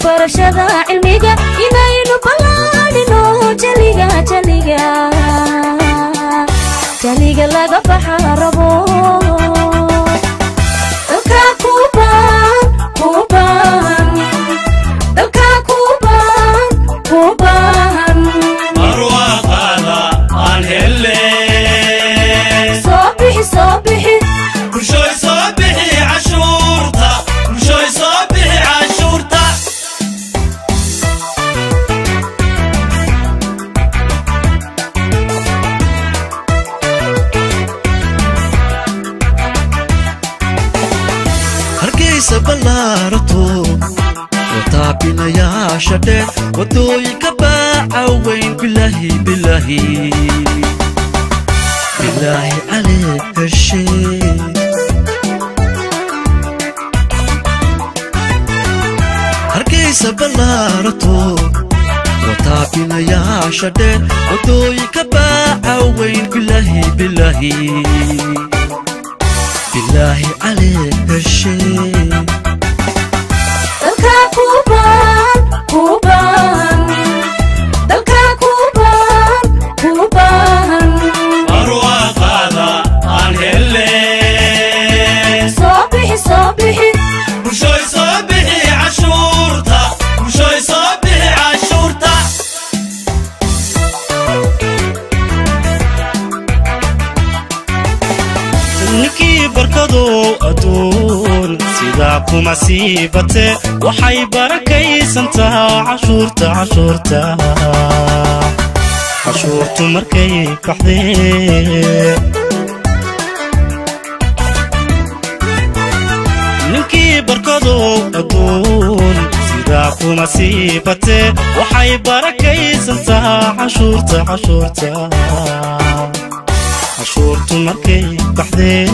برشدا علميga inaynu balaadino jaliga laga baxarabo dalka kuban arwaqada aan hele صبحي كلشوي صبحي عشورتا كلشوي صبحي عشورتا hargeysa balaarto وطابنا يا شدين ودويك باعوين بالله عليك الشيء hargeysa balaarto وطابنا يا شدين ودويك باعوين بالله عليك الشيء كوبان arwaqada aan hele صبحي كلشوي صبحي عشورتا كلشوي صبحي عشورتا نكي بركضو أدون سيداكو مسيبته وحي بركي سنتها عشورتا عشورتو مركي كحدي نكي بركضو أدون سيداكو مسيبته وحي بركي سنتها عشورتا عشورتو مركي كحدي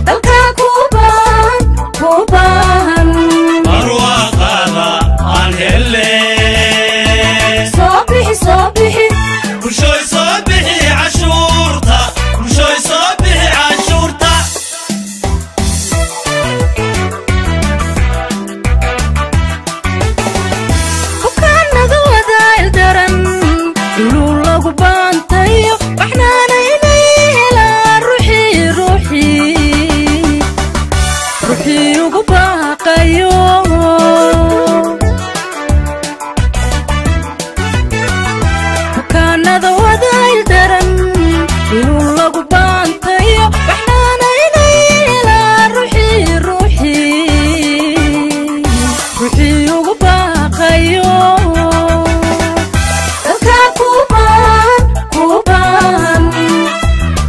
dalka kuban arwaqada aan hele صبحي كلشوي صبحي عشورتا كلشوي صبحي عشورتا وكانadu wadaal daran inuu lagu baantayo waxnaana inay helaan ruuxii ugu baaqayo وكانadu wadaal daran inuu lagu baantayo waxnaana inay helaan ruuxii ugu baaqayo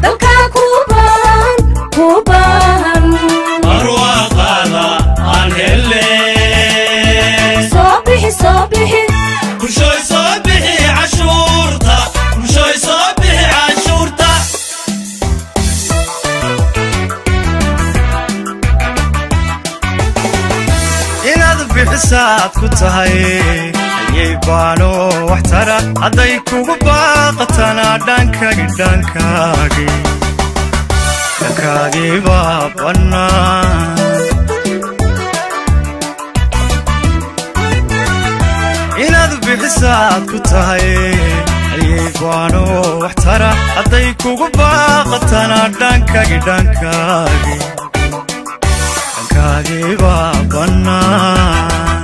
dalka kuban arwaqada aan hele صبحي كلشوي صبحي عشورتا كلشوي صبحي عشورتا inaad bixisaad ku tahay ayay baano wax tara hadday kugu baaqatana dhankaagii baa bannaan inaad bixisaad ku tahay ayay baano wax tara hadday kugu baaqatana dhankaagii baa bannaan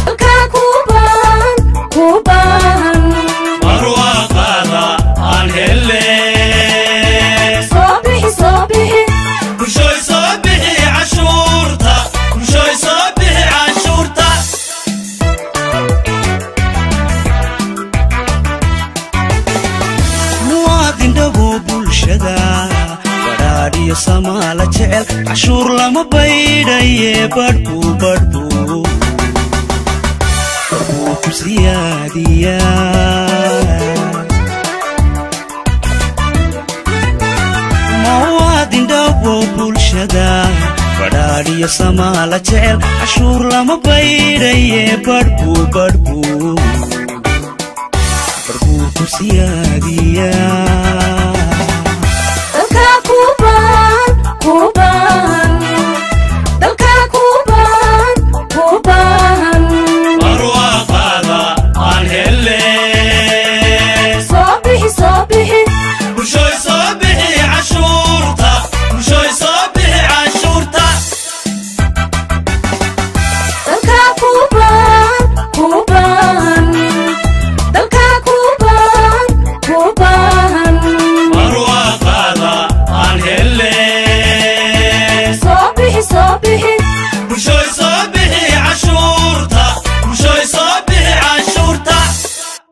dalka kuban arwaqada aan hele صبحي كلشوي صبحي عشورتا كلشوي صبحي عشورتا muwaadin dhabo bulshada waraadhiyo samaala jecel cashuur lama baydhaye badhbuu ku siyaadiyaa muwaadin dhabo bulshada waraadhiyo samaala jecel cashuur lama baydhaye badhbuu ku siyaadiyaa